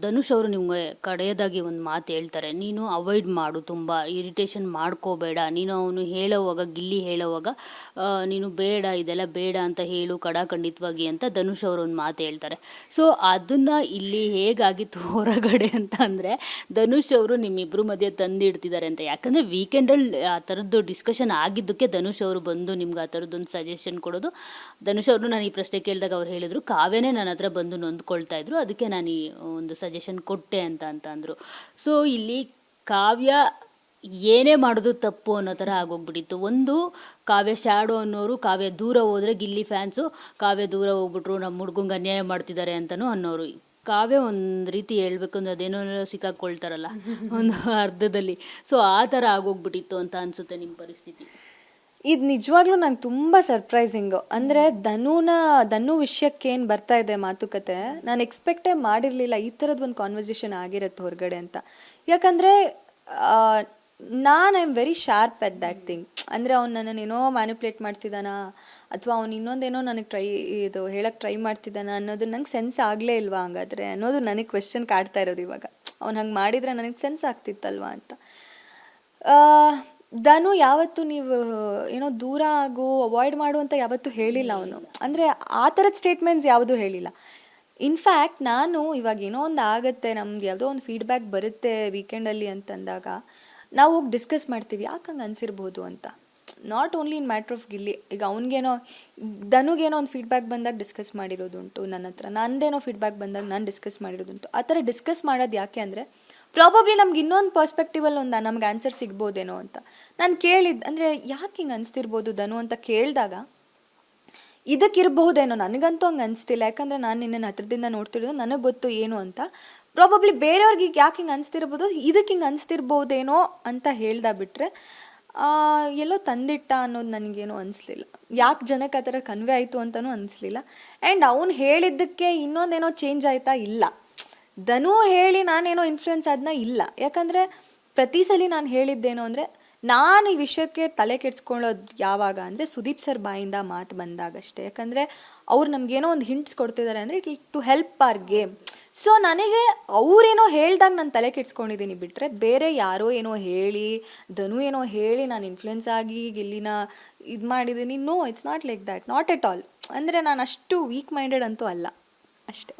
ಧನುಷ್ ಅವರು ನಿಮ್ಗೆ ಕಡೆಯದಾಗಿ ಒಂದು ಮಾತು ಹೇಳ್ತಾರೆ, ನೀನು ಅವಾಯ್ಡ್ ಮಾಡು, ತುಂಬ ಇರಿಟೇಷನ್ ಮಾಡ್ಕೋಬೇಡ, ನೀನು ಅವನು ಹೇಳೋವಾಗ ಗಿಲ್ಲಿ ಹೇಳೋವಾಗ ನೀನು ಬೇಡ ಇದೆಲ್ಲ ಬೇಡ ಅಂತ ಹೇಳು ಖಡಾಖಂಡಿತವಾಗಿ ಅಂತ ಧನುಷ್ ಅವರು ಒಂದು ಮಾತು ಹೇಳ್ತಾರೆ. ಸೊ ಅದನ್ನು ಇಲ್ಲಿ ಹೇಗಾಗಿತ್ತು ಹೊರಗಡೆ ಅಂತ ಅಂದರೆ, ಧನುಷ್ ಅವರು ನಿಮ್ಮಿಬ್ಬರು ಮಧ್ಯೆ ತಂದಿಡ್ತಿದ್ದಾರೆ ಅಂತ. ಯಾಕಂದರೆ ವೀಕೆಂಡಲ್ಲಿ ಆ ಥರದ್ದು ಡಿಸ್ಕಷನ್ ಆಗಿದ್ದಕ್ಕೆ ಧನುಷ್ ಅವರು ಬಂದು ನಿಮ್ಗೆ ಆ ಥರದ್ದೊಂದು ಸಜೆಷನ್ ಕೊಡೋದು. ಧನುಷ್ ಅವರು ನಾನು ಈ ಪ್ರಶ್ನೆ ಕೇಳಿದಾಗ ಅವ್ರು ಹೇಳಿದ್ರು, ಕಾವ್ಯನೇ ನನ್ನ ಹತ್ರ ಬಂದು ನೊಂದ್ಕೊಳ್ತಾ ಇದ್ರು, ಅದಕ್ಕೆ ನಾನು ಈ ಒಂದು ಸಜೆಷನ್ ಕೊಟ್ಟೆ ಅಂತ ಅಂದರು. ಸೊ ಇಲ್ಲಿ ಕಾವ್ಯ ಏನೇ ಮಾಡೋದು ತಪ್ಪು ಅನ್ನೋ ಥರ ಆಗೋಗ್ಬಿಟ್ಟಿತ್ತು. ಒಂದು ಕಾವ್ಯ ಶ್ಯಾಡೋ ಅನ್ನೋರು ಕಾವ್ಯ ದೂರ ಹೋದರೆ ಗಿಲ್ಲಿ ಫ್ಯಾನ್ಸು ಕಾವ್ಯ ದೂರ ಹೋಗ್ಬಿಟ್ರು, ನಮ್ಮ ಹುಡುಗಂಗೆ ಅನ್ಯಾಯ ಮಾಡ್ತಿದ್ದಾರೆ ಅಂತಲೂ ಅನ್ನೋರು. ಕಾವ್ಯ ಒಂದು ರೀತಿ ಹೇಳ್ಬೇಕು ಅಂದ್ರೆ ಅದೇನೋ ಸಿಕ್ಕಾಕೊಳ್ತಾರಲ್ಲ ಒಂದು ಅರ್ಧದಲ್ಲಿ. ಸೊ ಆ ಥರ ಆಗೋಗ್ಬಿಟ್ಟಿತ್ತು ಅಂತ ಅನಿಸುತ್ತೆ ನಿಮ್ಮ ಪರಿಸ್ಥಿತಿ. ಇದು ನಿಜವಾಗ್ಲೂ ನಂಗೆ ತುಂಬ ಸರ್ಪ್ರೈಸಿಂಗು. ಅಂದರೆ ಧನು ವಿಷಯಕ್ಕೆ ಏನು ಬರ್ತಾ ಇದೆ ಮಾತುಕತೆ, ನಾನು ಎಕ್ಸ್ಪೆಕ್ಟೇ ಮಾಡಿರಲಿಲ್ಲ ಈ ಥರದ್ದು ಒಂದು ಕಾನ್ವರ್ಸೇಷನ್ ಆಗಿರುತ್ತೆ ಹೊರಗಡೆ ಅಂತ. ಯಾಕಂದರೆ ನಾನು I am very sharp at that thing. ಅಂದರೆ ಅವ್ನು ನನ್ನನ್ನು ಏನೋ ಮ್ಯಾನಿಪ್ಯುಲೇಟ್ ಮಾಡ್ತಿದ್ದಾನ, ಅಥವಾ ಅವ್ನು ಇನ್ನೊಂದೇನೋ ನನಗೆ ಹೇಳಕ್ಕೆ ಟ್ರೈ ಮಾಡ್ತಿದ್ದಾನ ಅನ್ನೋದು ನಂಗೆ ಸೆನ್ಸ್ ಆಗಲೇ ಇಲ್ವಾ ಹಂಗಾದ್ರೆ ಅನ್ನೋದು ನನಗೆ ಕ್ವೆಶ್ಚನ್ ಕಾಡ್ತಾ ಇರೋದು ಇವಾಗ. ಅವ್ನು ಹಂಗೆ ಮಾಡಿದರೆ ನನಗೆ ಸೆನ್ಸ್ ಆಗ್ತಿತ್ತಲ್ವಾ ಅಂತ. ಧನು ಯಾವತ್ತು ನೀವು ಏನೋ ದೂರ ಆಗು ಅವಾಯ್ಡ್ ಮಾಡು ಅಂತ ಯಾವತ್ತೂ ಹೇಳಿಲ್ಲ ಅವನು. ಅಂದರೆ ಆ ಥರದ ಸ್ಟೇಟ್ಮೆಂಟ್ಸ್ ಯಾವುದೂ ಹೇಳಿಲ್ಲ. ಇನ್ಫ್ಯಾಕ್ಟ್ ನಾನು ಇವಾಗ ಏನೋ ಒಂದು ಆಗುತ್ತೆ, ನಮ್ದು ಯಾವುದೋ ಒಂದು ಫೀಡ್ಬ್ಯಾಕ್ ಬರುತ್ತೆ ವೀಕೆಂಡಲ್ಲಿ ಅಂತಂದಾಗ ನಾವು ಹೋಗಿ ಡಿಸ್ಕಸ್ ಮಾಡ್ತೀವಿ, ಯಾಕೆ ಹಂಗೆ ಅನಿಸಿರ್ಬೋದು ಅಂತ. Not only in matter of Gilli. ಈಗ ಅವ್ನಿಗೇನೋ ಧನುಗೇನೋ ಒಂದು ಫೀಡ್ಬ್ಯಾಕ್ ಬಂದಾಗ ಡಿಸ್ಕಸ್ ಮಾಡಿರೋದುಂಟು ನನ್ನ ಹತ್ರ, ನಂದೇನೋ ಫೀಡ್ಬ್ಯಾಕ್ ಬಂದಾಗ ನಾನು ಡಿಸ್ಕಸ್ ಮಾಡಿರೋದುಂಟು. ಆ ಥರ ಡಿಸ್ಕಸ್ ಮಾಡೋದು ಯಾಕೆ ಅಂದರೆ ಪ್ರಾಬಬ್ಲಿ ನಮ್ಗೆ ಇನ್ನೊಂದು ಪರ್ಸ್ಪೆಕ್ಟಿವಲ್ಲಿ ನಮ್ಗೆ ಆನ್ಸರ್ ಸಿಗ್ಬೋದೇನೋ ಅಂತ ನಾನು ಕೇಳಿದ್ದು. ಅಂದರೆ ಯಾಕೆ ಹಿಂಗೆ ಅನಿಸ್ತಿರ್ಬೋದು ಧನು ಅಂತ ಕೇಳಿದಾಗ ಇದಕ್ಕಿರ್ಬಹುದೇನೋ, ನನಗಂತೂ ಹಂಗೆ ಅನಿಸ್ತಿಲ್ಲ. ಯಾಕಂದರೆ ನಾನು ನಿನ್ನ ಹತ್ರದಿಂದ ನೋಡ್ತಿರೋದು, ನನಗೆ ಗೊತ್ತು ಏನು ಅಂತ. ಪ್ರಾಬಬ್ಲಿ ಬೇರೆಯವ್ರಿಗೆ ಯಾಕೆ ಹಿಂಗೆ ಅನಿಸ್ತಿರ್ಬೋದು, ಇದಕ್ಕೆ ಹಿಂಗೆ ಅನಿಸ್ತಿರ್ಬೋದೇನೋ ಅಂತ ಹೇಳ್ದ ಬಿಟ್ಟರೆ ಎಲ್ಲೋ ತಂದಿಟ್ಟ ಅನ್ನೋದು ನನಗೇನೋ ಅನಿಸ್ಲಿಲ್ಲ. ಯಾಕೆ ಜನಕ್ಕೆ ಆ ಥರ ಕನ್ವೆ ಆಯಿತು ಅಂತಲೂ ಅನಿಸ್ಲಿಲ್ಲ. ಆ್ಯಂಡ್ ಅವ್ನು ಹೇಳಿದ್ದಕ್ಕೆ ಇನ್ನೊಂದೇನೋ ಚೇಂಜ್ ಆಯಿತಾ, ಇಲ್ಲ. ಧನು ಹೇಳಿ ನಾನೇನೋ ಇನ್ಫ್ಲುಯೆನ್ಸ್ ಆದ್ನ, ಇಲ್ಲ. ಯಾಕಂದರೆ ಪ್ರತಿ ಸಲ ನಾನು ಹೇಳಿದ್ದೇನೋ ಅಂದರೆ, ನಾನು ಈ ವಿಷಯಕ್ಕೆ ತಲೆ ಕೆಡ್ಸ್ಕೊಳ್ಳೋದು ಯಾವಾಗ ಅಂದರೆ ಸುದೀಪ್ ಸರ್ ಬಾಯಿಂದ ಮಾತು ಬಂದಾಗಷ್ಟೇ. ಯಾಕಂದರೆ ಅವ್ರು ನಮಗೇನೋ ಒಂದು ಹಿಂಟ್ಸ್ ಕೊಡ್ತಿದ್ದಾರೆ ಅಂದರೆ it to help our game. So ನನಗೆ ಅವರೇನೋ ಹೇಳ್ದಾಗ ನಾನು ತಲೆ ಕೆಡ್ಸ್ಕೊಂಡಿದ್ದೀನಿ ಬಿಟ್ಟರೆ, ಬೇರೆ ಯಾರೋ ಏನೋ ಹೇಳಿ ಧನು ಏನೋ ಹೇಳಿ ನಾನು ಇನ್ಫ್ಲುಯೆನ್ಸ್ ಆಗಿ ಗಿಲ್ಲಿನ ಇದು ಮಾಡಿದ್ದೀನಿ, no, it's not like that, not at all. ಅಂದರೆ ನಾನು ಅಷ್ಟು ವೀಕ್ ಮೈಂಡೆಡ್ ಅಂತೂ ಅಲ್ಲ ಅಷ್ಟೇ.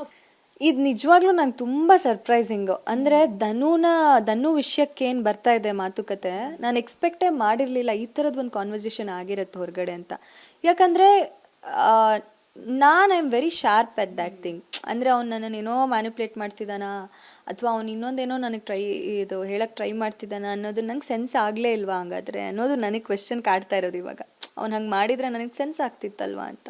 ಇದು ನಿಜವಾಗ್ಲೂ ನಂಗೆ ತುಂಬ ಸರ್ಪ್ರೈಸಿಂಗು. ಅಂದರೆ ಧನು ವಿಷಯಕ್ಕೆ ಏನು ಬರ್ತಾ ಇದೆ ಮಾತುಕತೆ, ನಾನು ಎಕ್ಸ್ಪೆಕ್ಟೇ ಮಾಡಿರಲಿಲ್ಲ ಈ ಥರದ್ದು ಒಂದು ಕಾನ್ವರ್ಸೇಷನ್ ಆಗಿರುತ್ತೆ ಹೊರಗಡೆ ಅಂತ. ಯಾಕಂದರೆ ನಾನು I am very sharp at that thing. ಅಂದರೆ ಅವ್ನು ನನ್ನನ್ನು ಏನೋ ಮ್ಯಾನಿಪ್ಯುಲೇಟ್ ಮಾಡ್ತಿದ್ದಾನ, ಅಥವಾ ಅವ್ನು ಇನ್ನೊಂದೇನೋ ನನಗೆ ಹೇಳಕ್ಕೆ ಟ್ರೈ ಮಾಡ್ತಿದ್ದಾನ ಅನ್ನೋದು ನಂಗೆ ಸೆನ್ಸ್ ಆಗಲೇ ಇಲ್ವಾ ಹಂಗಾದ್ರೆ ಅನ್ನೋದು ನನಗೆ ಕ್ವೆಶ್ಚನ್ ಕಾಡ್ತಾ ಇರೋದು ಇವಾಗ. ಅವ್ನು ಹಂಗೆ ಮಾಡಿದರೆ ನನಗೆ ಸೆನ್ಸ್ ಆಗ್ತಿತ್ತಲ್ವಾ ಅಂತ.